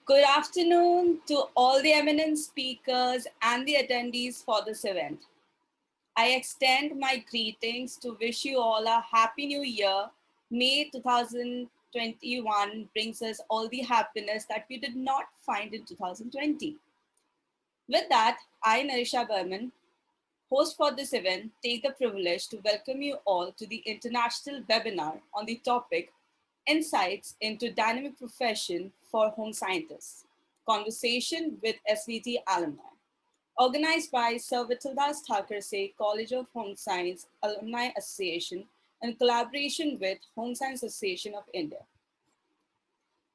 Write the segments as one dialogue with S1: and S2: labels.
S1: Good afternoon to all the eminent speakers and the attendees for this event. I extend my greetings to wish you all a happy new year. May 2021 brings us all the happiness that we did not find in 2020. With that, I, Narisha Berman, host for this event, take the privilege to welcome you all to the international webinar on the topic Insights into Dynamic Profession for Home Scientists, Conversation with SVT Alumni, organized by Sir Vithaldas Thackersey College of Home Science Alumni Association in collaboration with Home Science Association of India.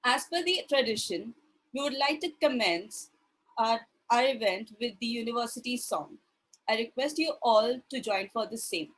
S1: As per the tradition, we would like to commence our event with the university song. I request you all to join for the same.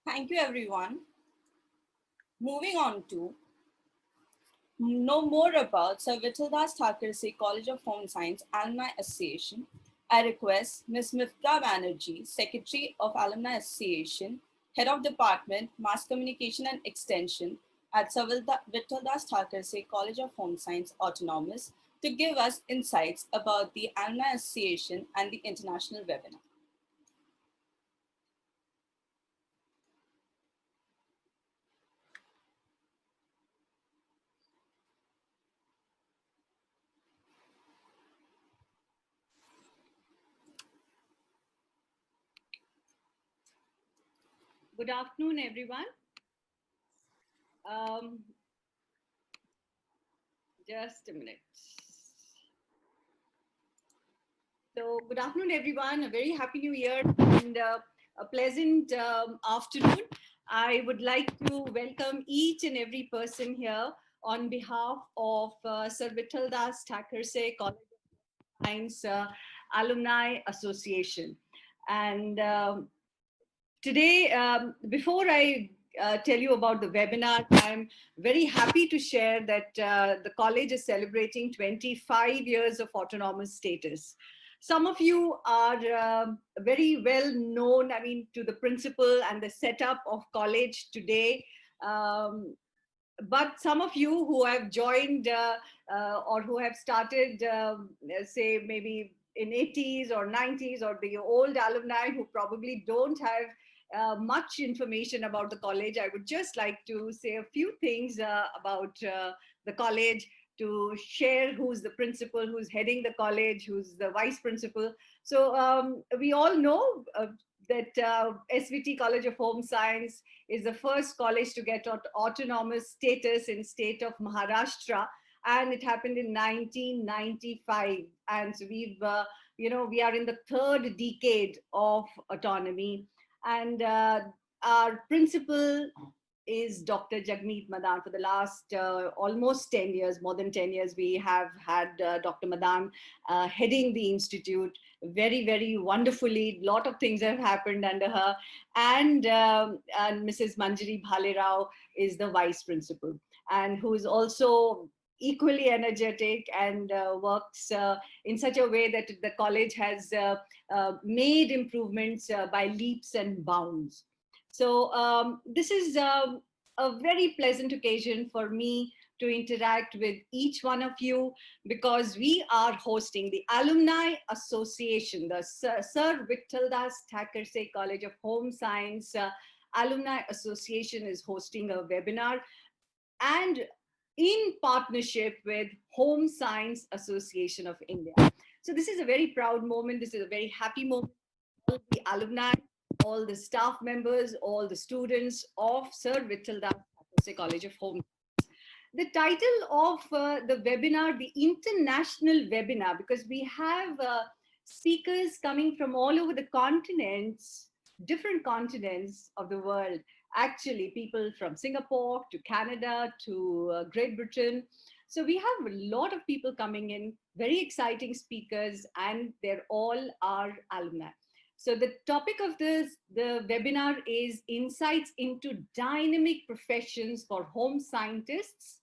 S1: Thank you, everyone. Moving on to know more about Sir Vithaldas Thackersey College of Home Science Alumni Association, I request Ms. Vipra Banerjee, Secretary of Alumni Association, Head of Department, Mass Communication and Extension at Sir Vithaldas Thackersey College of Home Science Autonomous, to give us insights about the Alumni Association and the international webinar.
S2: Good afternoon, everyone. Just a minute. So, good afternoon, everyone. A very happy new year and a pleasant afternoon. I would like to welcome each and every person here on behalf of Sir Vithaldas Thackersey College of Science Alumni Association. And today, before I tell you about the webinar, I'm very happy to share that the college is celebrating 25 years of autonomous status. Some of you are very well known, to the principal and the setup of college today. But some of you who have joined or who have started, say maybe in 80s or 90s, or the old alumni who probably don't have much information about the college, I would just like to say a few things about the college, to share who's the principal, who's heading the college, who's the vice principal. So we all know that SVT College of Home Science is the first college to get autonomous status in state of Maharashtra, and it happened in 1995. And so we are in the third decade of autonomy, and our principal is Dr. Jagmeet Madan. For the last almost 10 years, more than 10 years, we have had Dr. Madan heading the institute very, very wonderfully. A lot of things have happened under her. And Mrs. Manjiri Bhalerao is the vice principal, and who is also equally energetic and works in such a way that the college has made improvements by leaps and bounds. So this is a very pleasant occasion for me to interact with each one of you, because we are hosting the Alumni Association, the Sir Vithaldas Thackersey College of Home Science Alumni Association is hosting a webinar, and in partnership with Home Science Association of India. So this is a very proud moment. This is a very happy moment. All the alumni, all the staff members, all the students of Sir Vithaldas Thackersey College of Home. The title of the webinar, the international webinar, because we have speakers coming from all over the continents, different continents of the world. Actually, people from Singapore to Canada to Great Britain. So we have a lot of people coming in, very exciting speakers, and they're all our alumni. So the topic of the webinar is insights into dynamic professions for home scientists,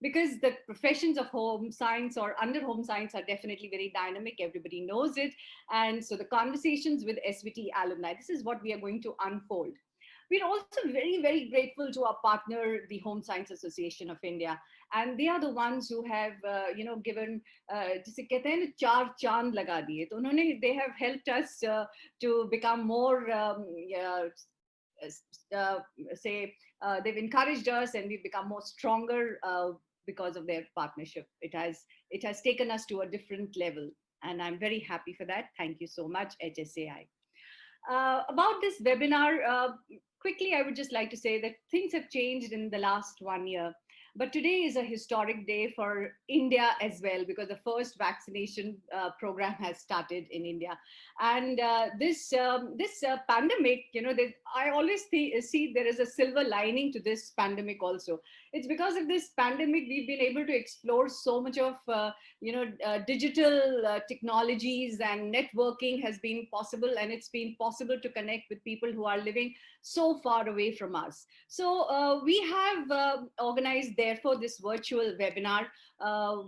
S2: because the professions of home science or under home science are definitely very dynamic. Everybody knows it. And so the conversations with SVT alumni, this is what we are going to unfold. We're also very, very grateful to our partner, the Home Science Association of India. And they are the ones who have, given, जिसे कहते हैं ना, चार चांद लगा दिए. तो उन्होंने, they have helped us to become more, they've encouraged us, and we've become more stronger because of their partnership. It has taken us to a different level, and I'm very happy for that. Thank you so much, HSAI. About this webinar, quickly, I would just like to say that things have changed in the last 1 year. But today is a historic day for India as well, because the first vaccination program has started in India. And this pandemic, I always see there is a silver lining to this pandemic also. It's because of this pandemic, we've been able to explore so much of, digital technologies, and networking has been possible, and it's been possible to connect with people who are living so far away from us. So we have organized, therefore, this virtual webinar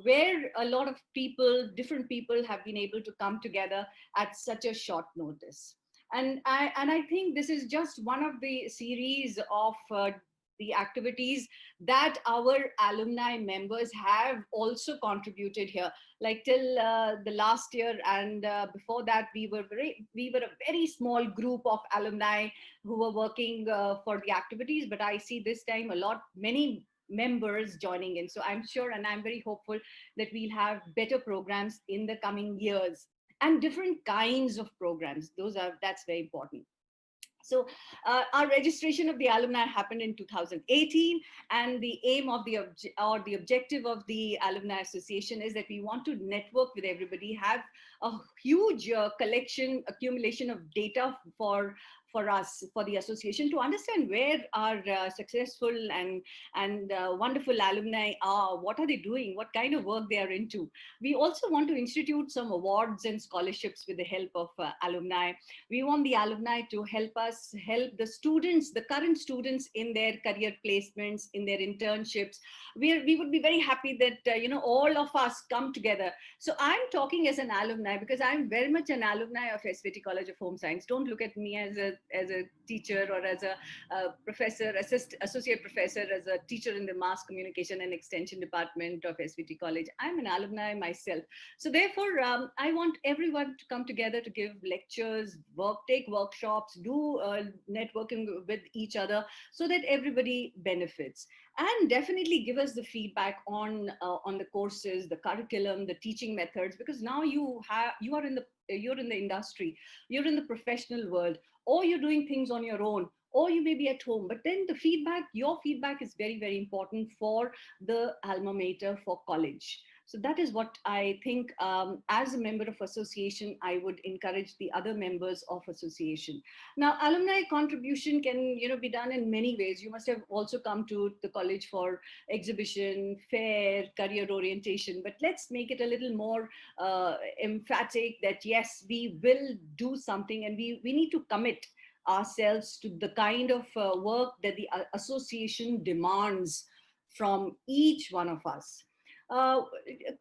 S2: where a lot of people, different people, have been able to come together at such a short notice. And I think this is just one of the series of the activities that our alumni members have also contributed here. Like till the last year and before that, we were a very small group of alumni who were working for the activities. But I see this time many members joining in. So I'm sure, and I'm very hopeful, that we'll have better programs in the coming years, and different kinds of programs. That's very important. So our registration of the alumni happened in 2018, and the aim of the objective of the Alumni Association is that we want to network with everybody, have a huge accumulation of data for us, for the association, to understand where our successful and wonderful alumni are, what are they doing, what kind of work they are into. We also want to institute some awards and scholarships with the help of alumni. We want the alumni to help the students, the current students, in their career placements, in their internships. We would be very happy that all of us come together. So I'm talking as an alumni, because I'm very much an alumni of SVT College of Home Science. Don't look at me as a teacher or as a professor, associate professor, as a teacher in the mass communication and extension department of SVT College. I'm an alumni myself. So therefore, I want everyone to come together to give lectures, take workshops, do networking with each other, so that everybody benefits. and definitely give us the feedback on the courses, the curriculum, the teaching methods, because now you're in the industry, you're in the professional world, or you're doing things on your own, or you may be at home. But then your feedback is very, very important for the alma mater, for college. So that is what I think. As a member of association, I would encourage the other members of association. Now, alumni contribution can, be done in many ways. You must have also come to the college for exhibition, fair, career orientation. But let's make it a little more emphatic that yes, we will do something, and we need to commit ourselves to the kind of work that the association demands from each one of us. Uh,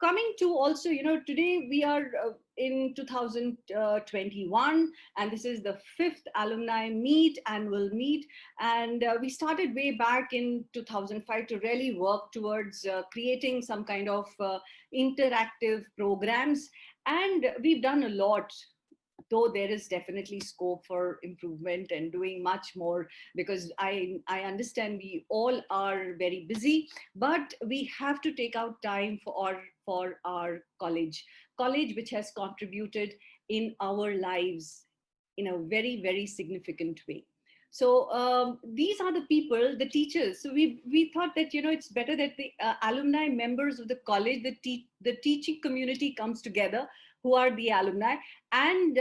S2: Coming to also, today we are in 2021, and this is the 5th Alumni Meet, annual meet. And we started way back in 2005 to really work towards creating some kind of interactive programs. And we've done a lot, though there is definitely scope for improvement and doing much more, because I understand we all are very busy, but we have to take out time for our college which has contributed in our lives in a very, very significant way. So these are the people, the teachers. So we thought that it's better that the alumni members of the college, the teaching community comes together, who are the alumni, and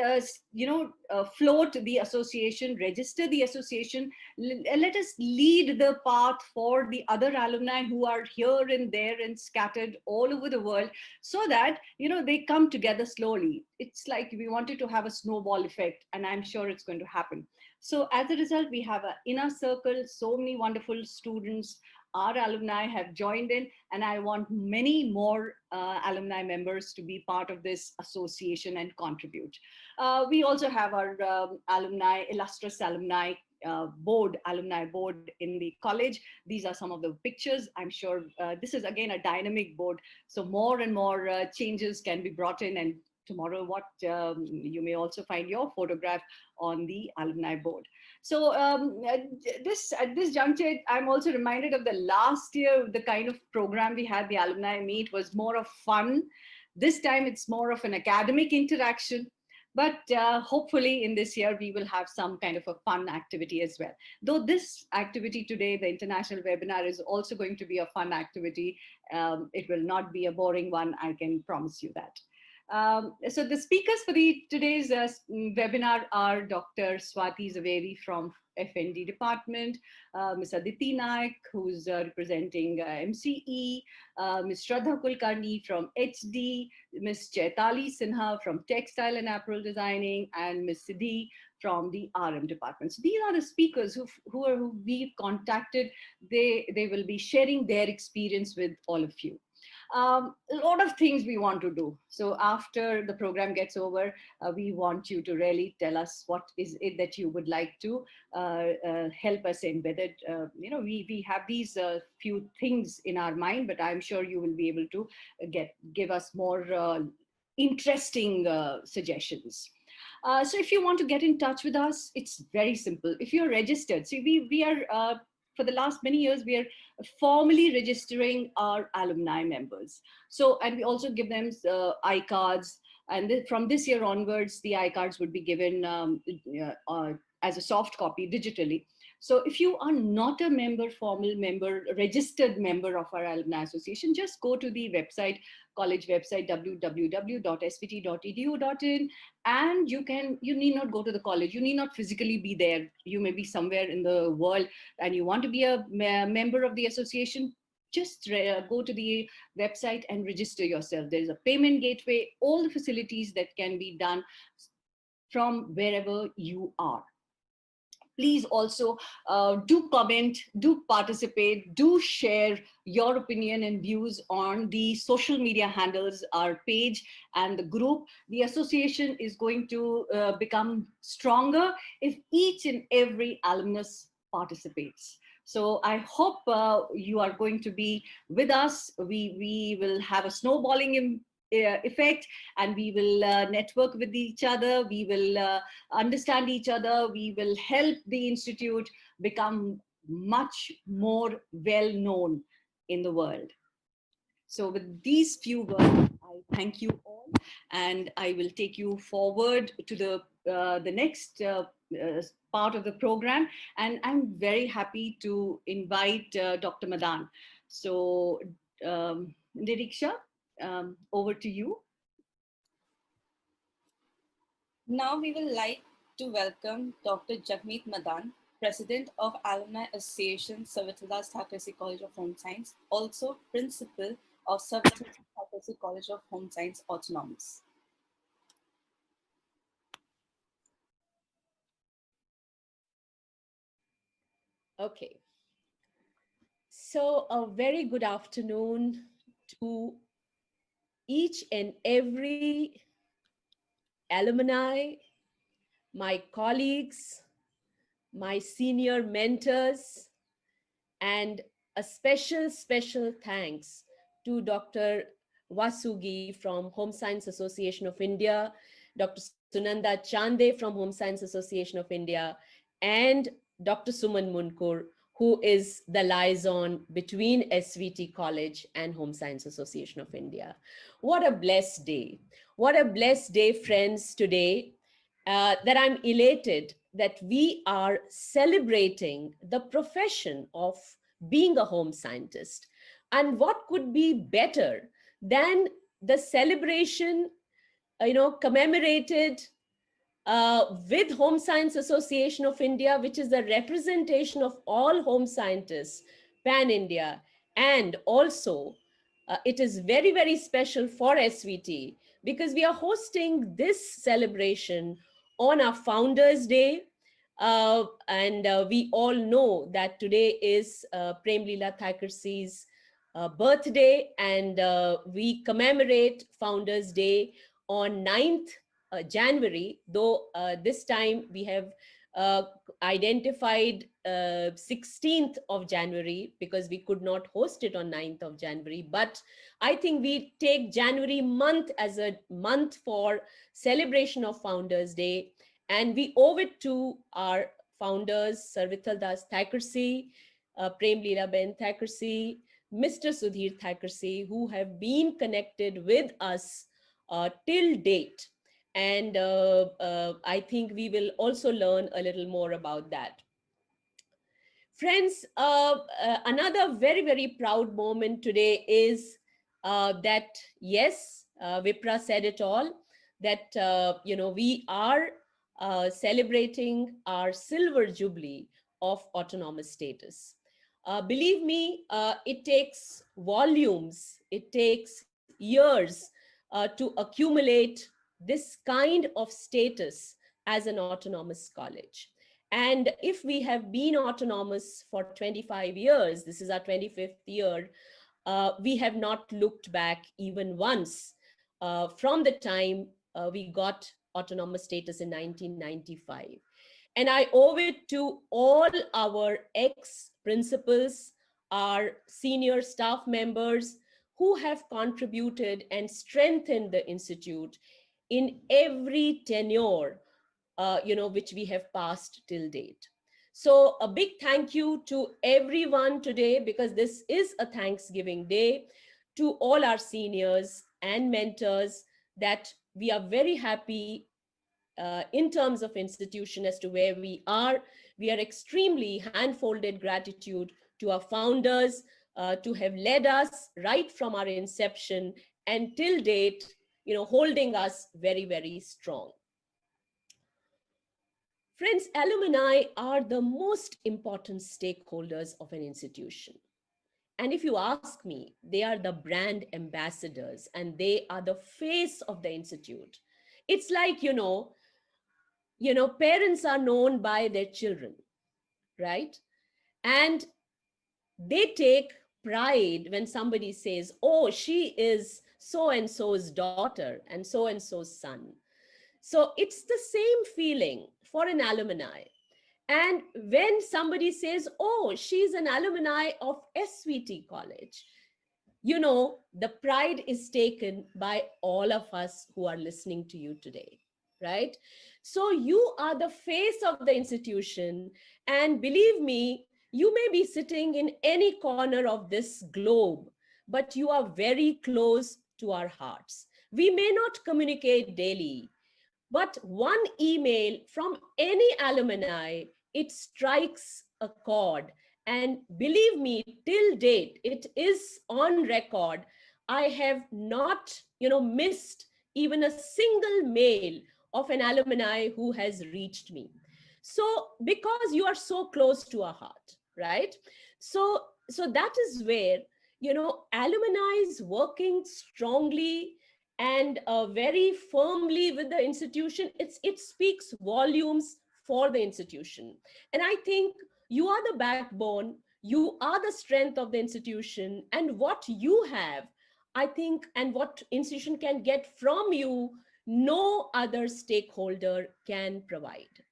S2: float the association, register the association. Let us lead the path for the other alumni who are here and there and scattered all over the world, so that they come together slowly. It's like we wanted to have a snowball effect, and I'm sure it's going to happen. So as a result, we have an inner circle, so many wonderful students. Our alumni have joined in, and I want many more alumni members to be part of this association and contribute. We also have our illustrious alumni board, alumni board in the college. These are some of the pictures. I'm sure this is again a dynamic board, so more and more changes can be brought in, and tomorrow you may also find your photograph on the alumni board. So at this juncture, I'm also reminded of the last year, the kind of program we had. The Alumni Meet was more of fun. This time it's more of an academic interaction. But hopefully in this year, we will have some kind of a fun activity as well. Though this activity today, the international webinar, is also going to be a fun activity. It will not be a boring one, I can promise you that. So the speakers for today's webinar are Dr. Swati Zaveri from FND department, Ms. Aditi Naik, who's representing MCE, Ms. Shraddha Kulkarni from HD, Ms. Chaitali Sinha from Textile and Apparel Designing, and Ms. Siddhi from the RM department. So these are the speakers who we've contacted. They will be sharing their experience with all of you. A lot of things we want to do. So after the program gets over, we want you to really tell us what is it that you would like to help us in, whether, we have these few things in our mind, but I'm sure you will be able to give us more interesting suggestions. So if you want to get in touch with us, it's very simple. If you're registered, see, we are, for the last many years, we are formally registering our alumni members. So, and we also give them iCards. And from this year onwards, the iCards would be given as a soft copy digitally. So if you are not a member, formal member, registered member of our Alumni Association, just go to the website, college website, www.svt.edu.in, and you need not go to the college. You need not physically be there. You may be somewhere in the world and you want to be a member of the association. Just go to the website and register yourself. There is a payment gateway, all the facilities that can be done from wherever you are. Please also do comment, do participate, do share your opinion and views on the social media handles, our page and the group. The association is going to become stronger if each and every alumnus participates. So I hope you are going to be with us. We will have a snowballing effect, and we will network with each other. We will understand each other. We will help the institute become much more well known in the world. So with these few words, I thank you all, and I will take you forward to the next part of the program. And I'm very happy to invite Dr. Madan. So, Niriksha, over to you.
S1: Now we will like to welcome Dr. Jagmeet Madan, President of Alumni Association, Vithaldas Thackersey College of Home Science, also Principal of Vithaldas Thackersey College of Home Science Autonomous.
S3: Okay, so a very good afternoon to each and every alumni, my colleagues, my senior mentors, and a special thanks to Dr. Vasugi from Home Science Association of India, Dr. Sunanda Chande from Home Science Association of India, and Dr. Suman Munkur, who is the liaison between SVT College and Home Science Association of India. What a blessed day. What a blessed day, friends, today, that I'm elated that we are celebrating the profession of being a home scientist. And what could be better than the celebration, commemorated with Home Science Association of India, which is the representation of all home scientists, pan India, and also it is very special for SVT because we are hosting this celebration on our Founders Day. And we all know that today is Prem Leela Thackersey's birthday, and we commemorate Founders Day on 9th January, though this time we have uh, identified 16th of January because we could not host it on 9th of January. But I think we take January month as a month for celebration of Founders Day, and we owe it to our founders, Sir Vithaldas Thackersey, Prem Leela Ben Thackersey, Mr. Sudhir Thackersey, who have been connected with us till date. And I think we will also learn a little more about that. Friends, another very proud moment today is that, yes, Vipra said it all, that, we are celebrating our silver jubilee of autonomous status. Believe me, it takes volumes, it takes years to accumulate this kind of status as an autonomous college. And if we have been autonomous for 25 years, this is our 25th year, we have not looked back even once from the time we got autonomous status in 1995. And I owe it to all our ex-principals, our senior staff members who have contributed and strengthened the institute in every tenure which we have passed till date. So a big thank you to everyone today, because this is a Thanksgiving Day, to all our seniors and mentors, that we are very happy in terms of institution as to where we are. We are extremely hand-folded gratitude to our founders to have led us right from our inception and till date, holding us very strong. Friends, alumni are the most important stakeholders of an institution. And if you ask me, they are the brand ambassadors and they are the face of the institute. It's like, parents are known by their children, right? And they take pride when somebody says, oh, she is so and so's daughter and so's son. So it's the same feeling for an alumni. And when somebody says, oh, she's an alumni of SVT College, the pride is taken by all of us who are listening to you today, right? So you are the face of the institution. And believe me, You may be sitting in any corner of this globe, but you are very close to our hearts. We may not communicate daily, but one email from any alumni, it strikes a chord. And believe me, till date, it is on record. I have not, missed even a single mail of an alumni who has reached me. So, because you are so close to our heart, right? So that is where, alumni is working strongly and very firmly with the institution. It speaks volumes for the institution. And I think you are the backbone, you are the strength of the institution, and what you have, I think, and what institution can get from you, no other stakeholder can provide.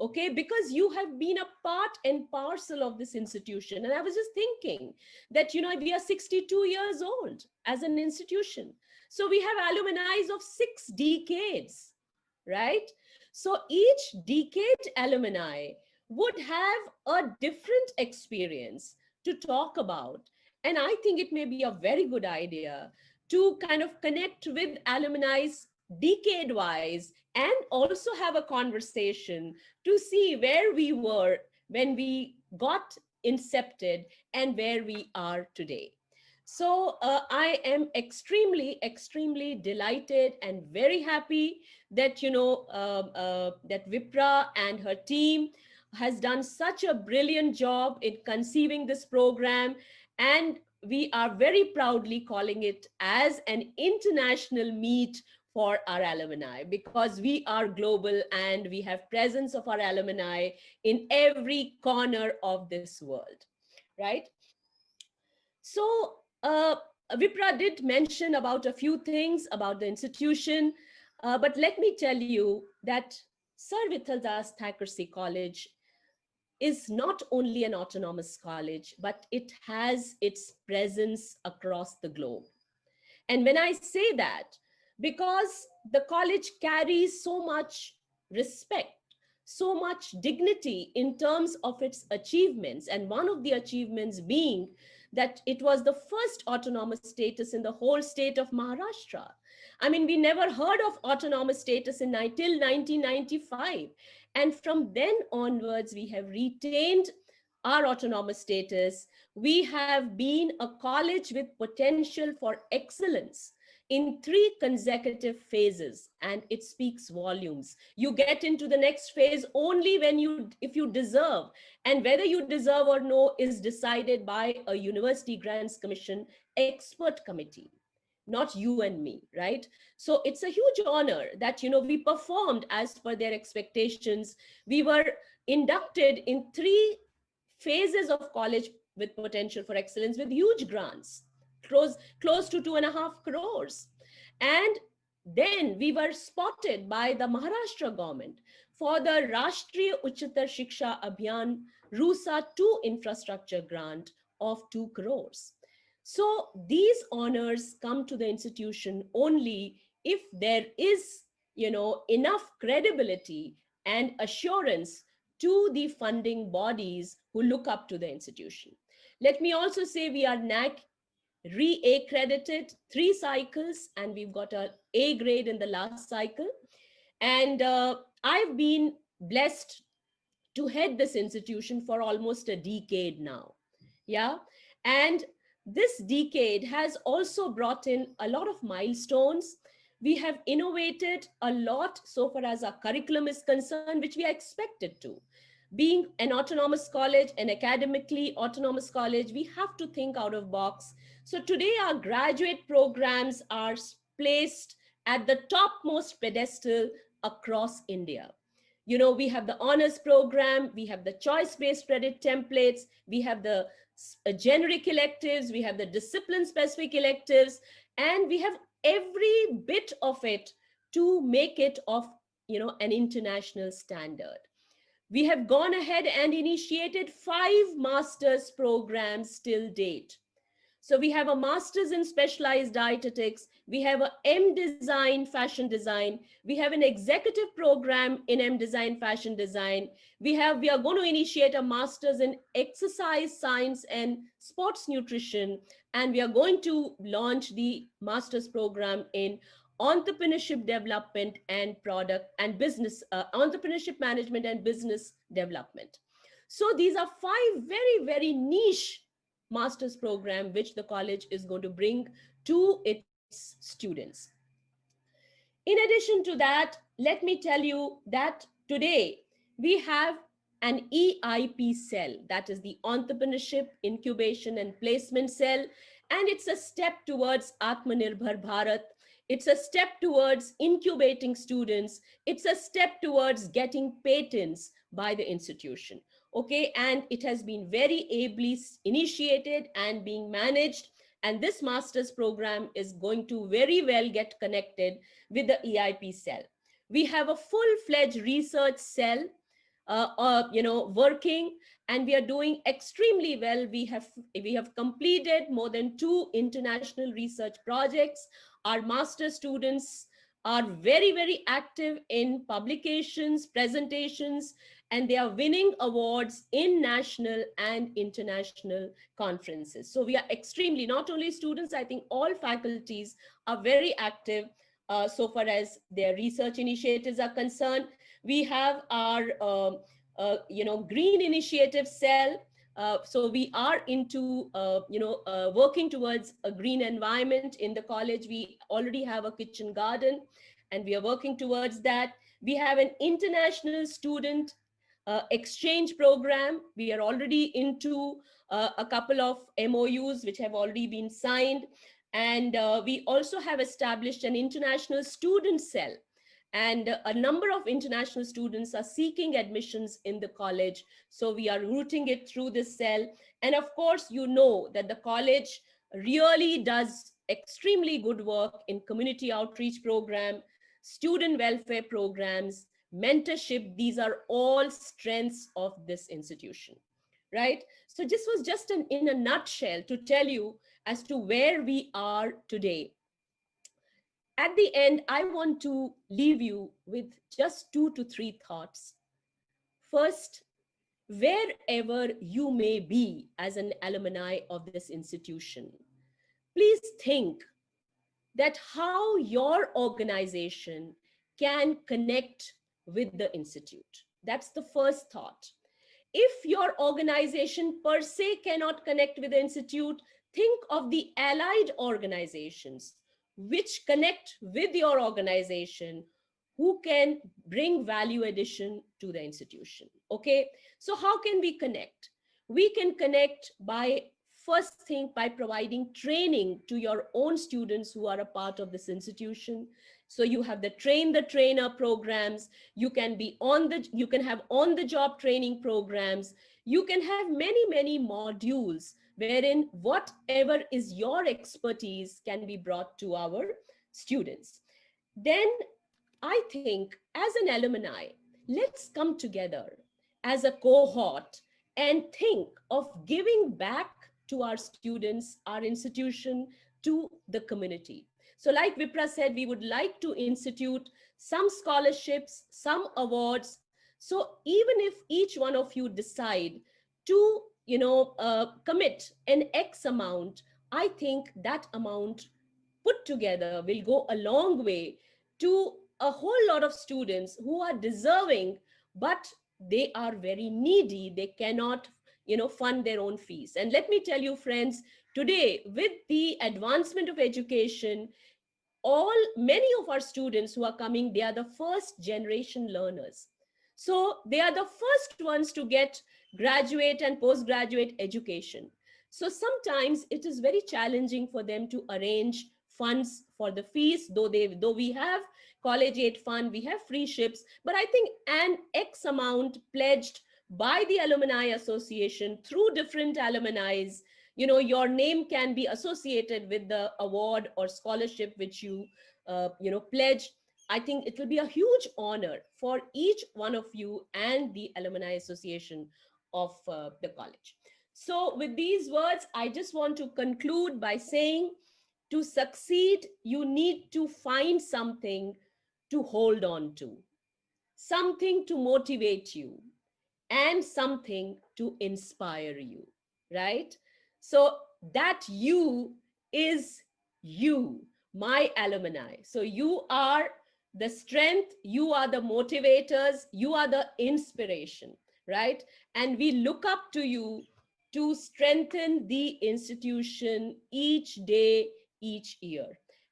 S3: Okay, because you have been a part and parcel of this institution. And I was just thinking that, we are 62 years old as an institution. So we have alumni of 6 decades, right? So each decade alumni would have a different experience to talk about. And I think it may be a very good idea to kind of connect with alumni decade wise and also have a conversation to see where we were when we got incepted and where we are today. So I am extremely, extremely delighted and very happy that that Vipra and her team has done such a brilliant job in conceiving this program, and we are very proudly calling it as an international meet for our alumni, because we are global and we have presence of our alumni in every corner of this world, right? So Vipra did mention about a few things about the institution, but let me tell you that Sir Vithaldas Thackersey College is not only an autonomous college, but it has its presence across the globe. And when I say that, because the college carries so much respect, so much dignity in terms of its achievements, and one of the achievements being that it was the first autonomous status in the whole state of Maharashtra. I mean, we never heard of autonomous status till 1995. And from then onwards, we have retained our autonomous status. We have been a college with potential for excellence in 3 consecutive phases, and it speaks volumes. You get into the next phase only if you deserve, and whether you deserve or no is decided by a University Grants Commission expert committee, not you and me, right? So it's a huge honor that we performed as per their expectations. We were inducted in 3 phases of college with potential for excellence with huge grants, close to 2.5 crores. And then we were spotted by the Maharashtra government for the Rashtriya Uchatar Shiksha Abhiyan RUSA 2 infrastructure grant of 2 crores. So these honors come to the institution only if there is enough credibility and assurance to the funding bodies who look up to the institution. Let me also say we are NAC re-accredited 3 cycles, and we've got a A grade in the last cycle. And I've been blessed to head this institution for almost a decade now. Yeah. And this decade has also brought in a lot of milestones. We have innovated a lot so far as our curriculum is concerned, which we are expected to. Being an autonomous college, an academically autonomous college, we have to think out of box. So today our graduate programs are placed at the topmost pedestal across India. We have the honors program, we have the choice-based credit templates, we have the generic electives, we have the discipline-specific electives, and we have every bit of it to make it of an international standard. We have gone ahead and initiated 5 master's programs till date. So we have a master's in specialized dietetics. We have a M design, fashion design. We have an executive program in M design, fashion design. We are going to initiate a master's in exercise science and sports nutrition. And we are going to launch the master's program in entrepreneurship development and product and business, entrepreneurship management and business development. So these are 5 very, very niche master's program which the college is going to bring to its students. In addition to that, let me tell you that today we have an EIP cell, that is the Entrepreneurship Incubation and Placement Cell, and it's a step towards Atmanirbhar Bharat. It's a step towards incubating students. It's a step towards getting patents by the institution. Okay, and it has been very ably initiated and being managed. And this master's program is going to very well get connected with the EIP cell. We have a full-fledged research cell, working, and we are doing extremely well. We have completed more than 2 international research projects. Our master students are very, very active in publications, presentations, and they are winning awards in national and international conferences. So we are extremely, not only students, I think all faculties are very active so far as their research initiatives are concerned. We have our green initiative cell. So we are into working towards a green environment in the college. We already have a kitchen garden and we are working towards that. We have an international student exchange program. We are already into a couple of MOUs which have already been signed. And we also have established an international student cell. And a number of international students are seeking admissions in the college. So we are routing it through this cell. And of course, you know that the college really does extremely good work in community outreach program, student welfare programs, mentorship. These are all strengths of this institution, right? So this was just in a nutshell to tell you as to where we are today. At the end, I want to leave you with just 2 to 3 thoughts. First, wherever you may be as an alumni of this institution, please think that how your organization can connect with the institute. That's the first thought. If your organization per se cannot connect with the institute, think of the allied organizations which connect with your organization, who can bring value addition to the institution. Okay, so how can we connect? We can connect by, first thing, by providing training to your own students who are a part of this institution. So you have the train the trainer programs. You can have on the job training programs. You can have many modules wherein whatever is your expertise can be brought to our students. Then I think as an alumni, let's come together as a cohort and think of giving back to our students, our institution, to the community. So like Vipra said, we would like to institute some scholarships, some awards. So even if each one of you decide to, commit an X amount, I think that amount put together will go a long way to a whole lot of students who are deserving, but they are very needy. They cannot, fund their own fees. And let me tell you, friends, today with the advancement of education, many of our students who are coming, they are the first generation learners. So they are the first ones to get graduate and postgraduate education. So sometimes it is very challenging for them to arrange funds for the fees, though we have college aid fund, we have free ships, but I think an X amount pledged by the Alumni Association through different alumni, your name can be associated with the award or scholarship which you pledged. I think it will be a huge honor for each one of you and the Alumni Association of the college. So with these words, I just want to conclude by saying, to succeed, you need to find something to hold on to, something to motivate you, and something to inspire you, right? So that you is you, my alumni. So you are the strength, you are the motivators, you are the inspiration, right? And we look up to you to strengthen the institution each day, each year.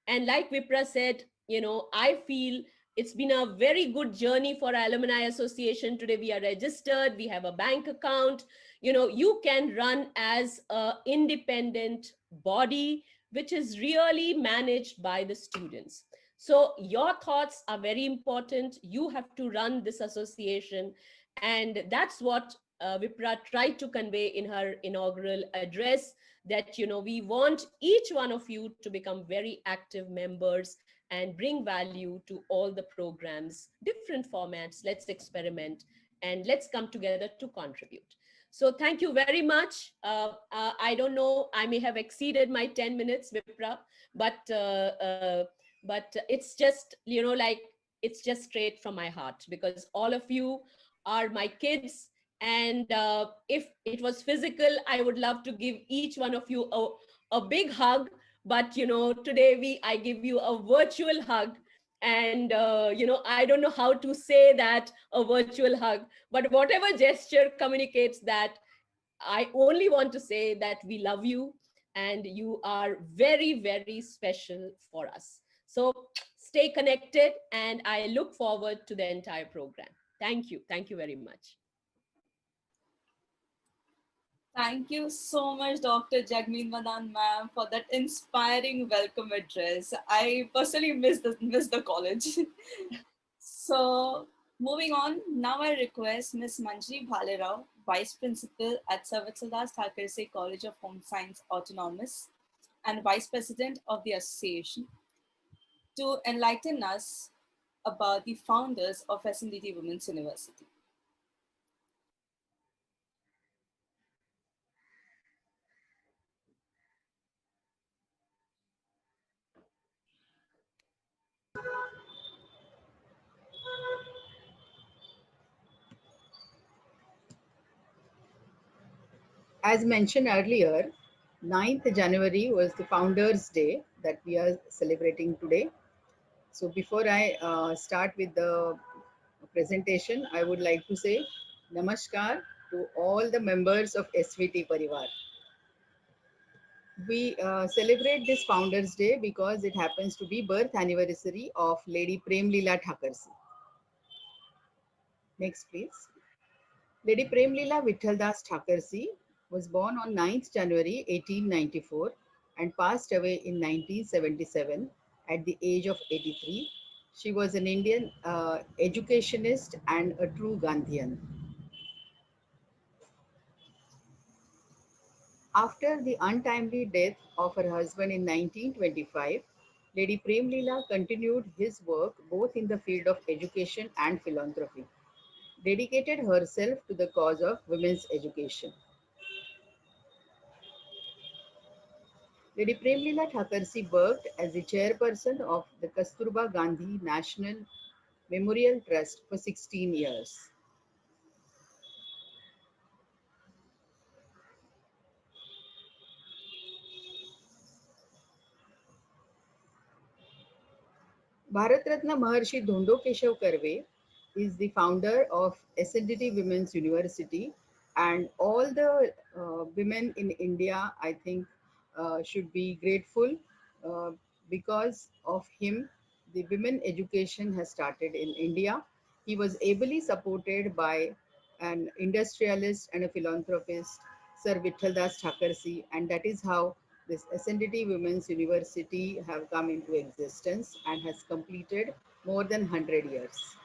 S3: And like Vipra said, I feel it's been a very good journey for Alumni Association. Today we are registered, we have a bank account. You can run as an independent body, which is really managed by the students. So your thoughts are very important. You have to run this association. And that's what Vipra tried to convey in her inaugural address, that, we want each one of you to become very active members and bring value to all the programs, different formats. Let's experiment and let's come together to contribute. So thank you very much. I don't know, I may have exceeded my 10 minutes, Vipra, but it's just, like, it's just straight from my heart, because all of you are my kids. And if it was physical, I would love to give each one of you a big hug. But today I give you a virtual hug. And I don't know how to say that, a virtual hug, but whatever gesture communicates that, I only want to say that we love you and you are very, very special for us. So stay connected, and I look forward to the entire program. Thank you very much.
S1: Thank you so much, Dr. Jagmeet Madan ma'am, for that inspiring welcome address. I personally miss the college. So, moving on, now I request Ms. Manjiri Bhalerao, Vice Principal at Sir Vithaldas Thackersey College of Home Science Autonomous and Vice President of the association, to enlighten us about the founders of SVT Women's University.
S4: As mentioned earlier, 9th January was the Founders' Day that we are celebrating today. So before I start with the presentation, I would like to say Namaskar to all the members of SVT Parivar. We celebrate this Founders' Day because it happens to be birth anniversary of Lady Prem Leela Thackersey. Next, please. Lady Prem Leela Vithaldas Thackersey was born on 9th January 1894 and passed away in 1977 at the age of 83. She was an Indian educationist and a true Gandhian. After the untimely death of her husband in 1925, Lady Prem Leela continued his work both in the field of education and philanthropy, dedicated herself to the cause of women's education. Lady Prem Leela Thackersey worked as the chairperson of the Kasturba Gandhi National Memorial Trust for 16 years. Bharat Ratna Maharshi Dhondo Keshav Karve is the founder of SNDT Women's University, and all the women in India, I think, should be grateful uh, because of him. The women education has started in India. He was ably supported by an industrialist and a philanthropist, Sir Vithaldas Thackersey, and that is how this SNDT Women's University have come into existence and has completed more than 100 years.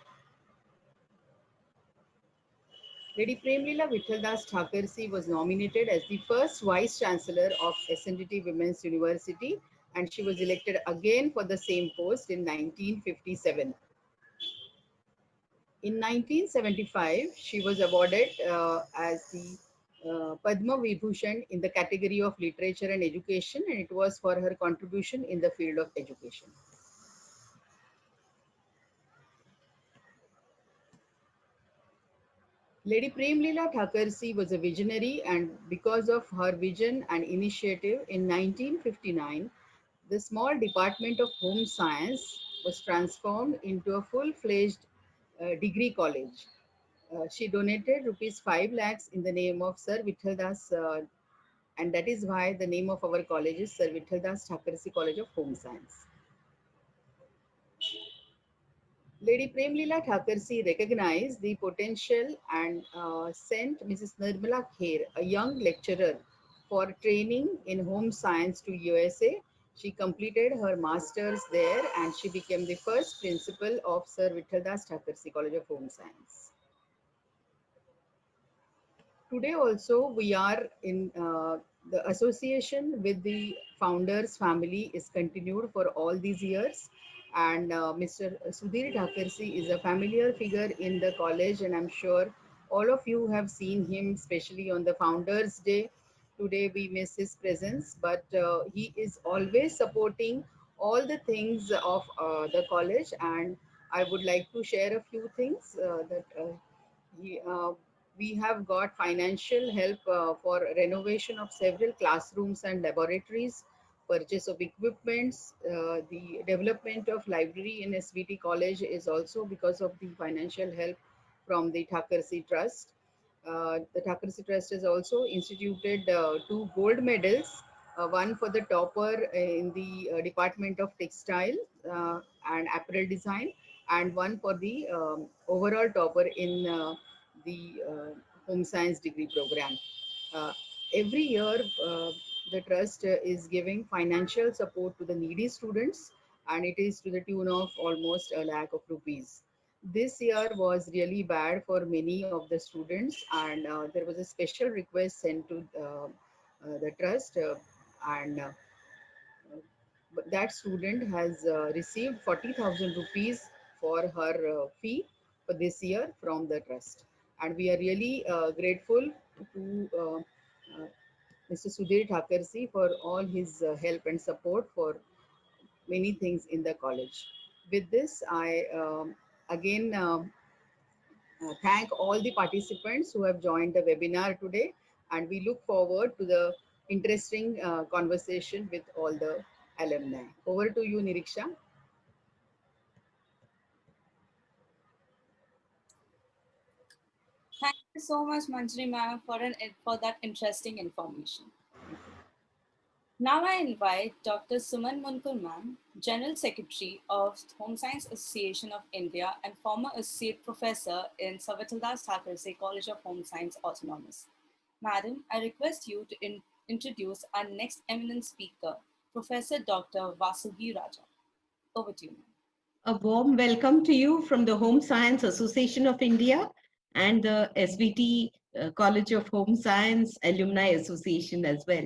S4: Lady Prem Leela Vithaldas Thackersey was nominated as the first Vice Chancellor of SNDT Women's University, and she was elected again for the same post in 1957. In 1975, she was awarded as the Padma Vibhushan in the category of literature and education, and it was for her contribution in the field of education. Lady Premlila Thackersey was a visionary, and because of her vision and initiative in 1959, the small department of home science was transformed into a full-fledged degree college. She donated rupees 5 lakhs in the name of Sir Vithaldas, and that is why the name of our college is Sir Vithaldas Thackersey College of Home Science. Lady Premlila Thackersey recognized the potential and sent Mrs. Nirmala Kher, a young lecturer, for training in home science to USA. She completed her master's there and she became the first principal of Sir Vithaldas Thackersey College of Home Science. Today also we are in the association with the founders family is continued for all these years, and Mr. Sudhir Thackersey is a familiar figure in the college, and I'm sure all of you have seen him, especially on the Founders Day. Today we miss his presence, but he is always supporting all the things of the college, and I would like to share a few things that he, we have got financial help for renovation of several classrooms and laboratories, purchase of equipments, the development of library in SVT College is also because of the financial help from the Thackersey Trust. The Thackersey Trust has also instituted 2 gold medals, one for the topper in the Department of Textile and Apparel Design, and one for the overall topper in the home science degree program. Uh, every year, the trust is giving financial support to the needy students, and it is to the tune of almost a lakh of rupees. This year was really bad for many of the students, and there was a special request sent to the trust, and that student has received 40,000 rupees for her fee for this year from the trust. And we are really grateful to Mr. Sudhir Thackersey for all his help and support for many things in the college. With this, I again thank all the participants who have joined the webinar today, and we look forward to the interesting conversation with all the alumni. Over to you, Niriksha.
S1: Thank you so much, Manjiri ma'am, for that interesting information. Now I invite Dr. Suman Munkul ma'am, General Secretary of Home Science Association of India and former Associate Professor in Sir Vithaldas Thackersey College of Home Science Autonomous. Madam, I request you to introduce our next eminent speaker, Professor Dr. Vasugi Raja. Over to you, ma'am.
S3: A warm welcome to you from the Home Science Association of India and the SVT College of Home Science Alumni Association as well.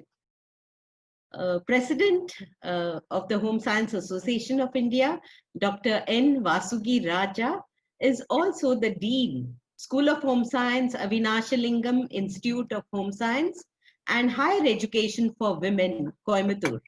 S3: President of the Home Science Association of India, Dr. N. Vasugi Raja, is also the Dean, School of Home Science, Avinashalingam Institute of Home Science and Higher Education for Women, Coimbatore.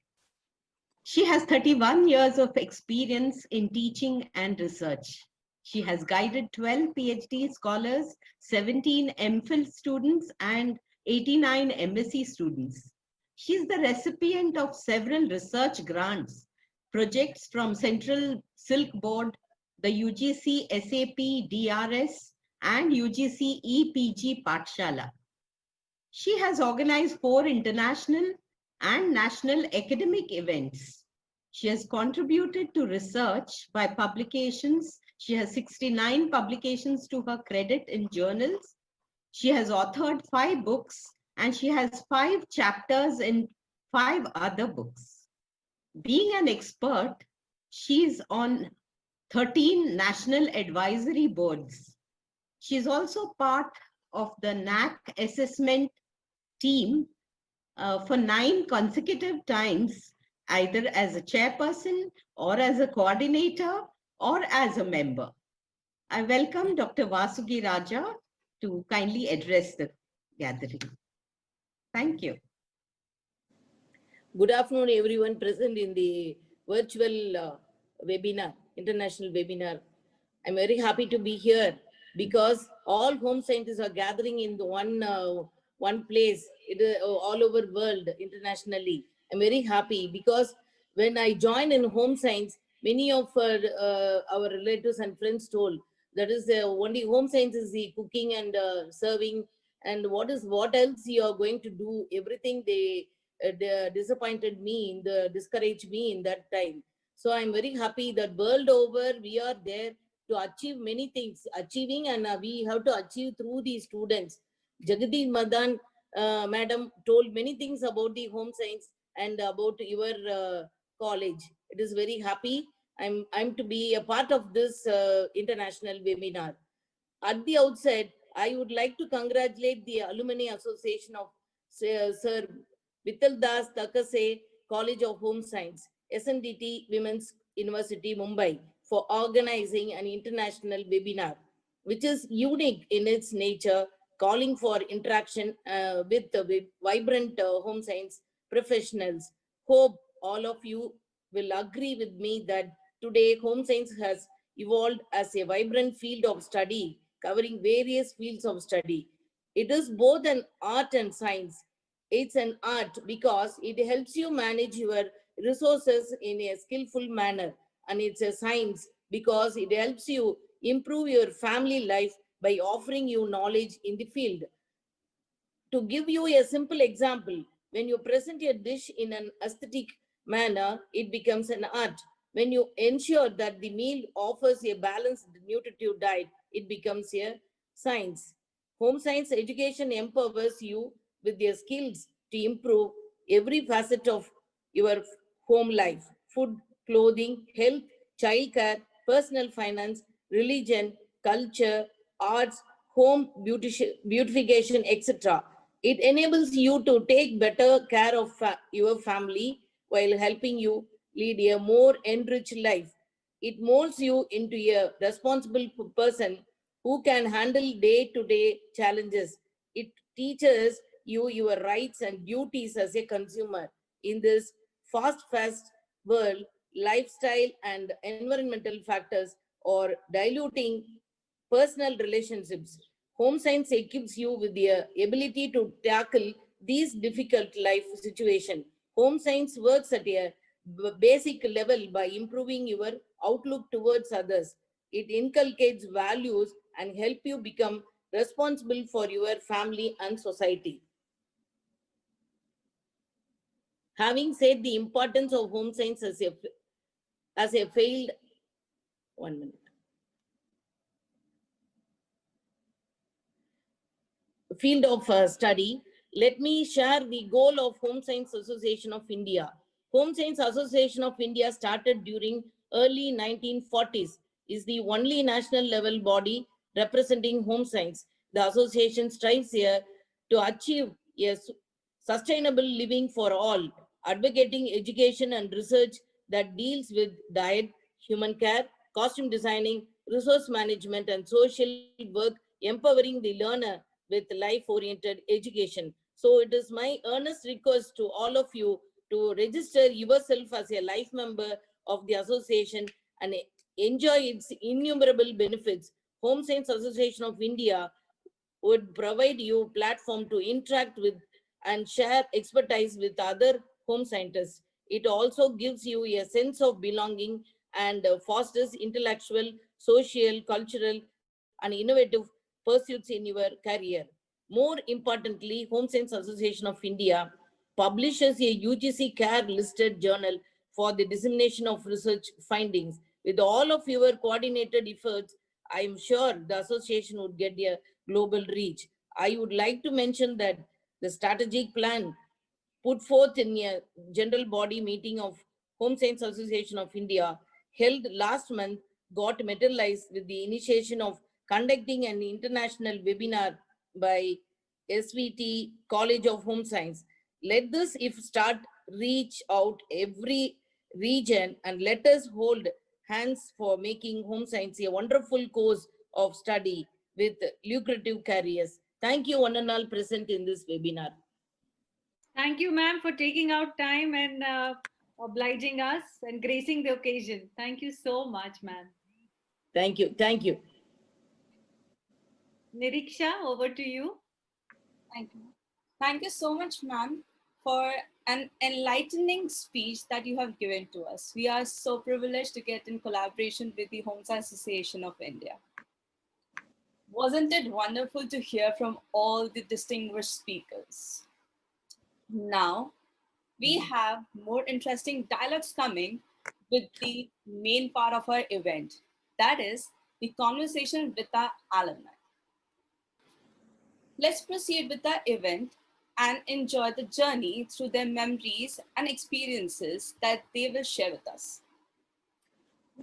S3: She has 31 years of experience in teaching and research. She has guided 12 PhD scholars, 17 MPhil students, and 89 MSc students. She is the recipient of several research grants, projects from Central Silk Board, the UGC SAP DRS, and UGC EPG Pathshala. She has organized 4 international and national academic events. She has contributed to research by publications. She has 69 publications to her credit in journals. She has authored 5 books and she has 5 chapters in 5 other books. Being an expert, she is on 13 national advisory boards. She is also part of the NAC assessment team for 9 consecutive times, either as a chairperson or as a coordinator or as a member. I welcome Dr. Vasugi Raja to kindly address the gathering.
S2: Thank you.
S5: Good afternoon, everyone present in the virtual webinar, international webinar. I'm very happy to be here because all home scientists are gathering in the one place, all over world internationally. I'm very happy because when I joined in home science, many of our relatives and friends told that is the only home science is the cooking and serving, and what else you are going to do. Everything they disappointed me, discouraged me in that time. So I'm very happy that world over we are there to achieve many things, achieving, and we have to achieve through these students. Jagmeet Madan madam told many things about the home science and about your college. It is very happy. I'm to be a part of this international webinar. At the outset, I would like to congratulate the Alumni Association of Sir Vithaldas Thackersey College of Home Science, SNDT Women's University, Mumbai, for organizing an international webinar, which is unique in its nature, calling for interaction with the vibrant home science professionals. Hope all of you will agree with me that today home science has evolved as a vibrant field of study covering various fields of study. It is both an art and science. It's an art because it helps you manage your resources in a skillful manner, and it's a science because it helps you improve your family life by offering you knowledge in the field. To give you a simple example, when you present a dish in an aesthetic manner, it becomes an art. When you ensure that the meal offers a balanced nutritive diet, it becomes a science. Home science education empowers you with their skills to improve every facet of your home life: food, clothing, health, childcare, personal finance, religion, culture, arts, home beautification, etc. It enables you to take better care of your family while helping you lead a more enriched life. It molds you into a responsible person who can handle day-to-day challenges. It teaches you your rights and duties as a consumer. In this fast world, lifestyle and environmental factors are diluting personal relationships. Home science equips you with the ability to tackle these difficult life situations. Home science works at a basic level by improving your outlook towards others. It inculcates values and help you become responsible for your family and society. Having said the importance of home science as a failed 1 minute. Field of study, let me share the goal of Home Science Association of India. Home Science Association of India started during early 1940s, is the only national level body representing home science. The association strives here to achieve a sustainable living for all, advocating education and research that deals with diet, human care, costume designing, resource management, and social work, empowering the learner with life-oriented education. So it is my earnest request to all of you to register yourself as a life member of the association and enjoy its innumerable benefits. Home Science Association of India would provide you platform to interact with and share expertise with other home scientists. It also gives you a sense of belonging and fosters intellectual, social, cultural, and innovative pursuits in your career. More importantly, Home Science Association of India publishes a UGC CARE listed journal for the dissemination of research findings. With all of your coordinated efforts, I am sure the association would get a global reach. I would like to mention that the strategic plan put forth in a general body meeting of Home Science Association of India held last month got materialized with the initiation of conducting an international webinar by SVT College of Home Science. Let this if start reach out every region and let us hold hands for making home science a wonderful course of study with lucrative careers. Thank you one and all present in this webinar.
S2: Thank you, ma'am, for taking out time and obliging us and gracing the occasion. Thank you so much, ma'am.
S5: Thank you. Thank you.
S2: Niriksha, over to you.
S1: Thank you. Thank you so much, ma'am, for an enlightening speech that you have given to us. We are so privileged to get in collaboration with the Homes Association of India. Wasn't it wonderful to hear from all the distinguished speakers? Now, we have more interesting dialogues coming with the main part of our event. That is the conversation with our alumni. Let's proceed with the event and enjoy the journey through their memories and experiences that they will share with us.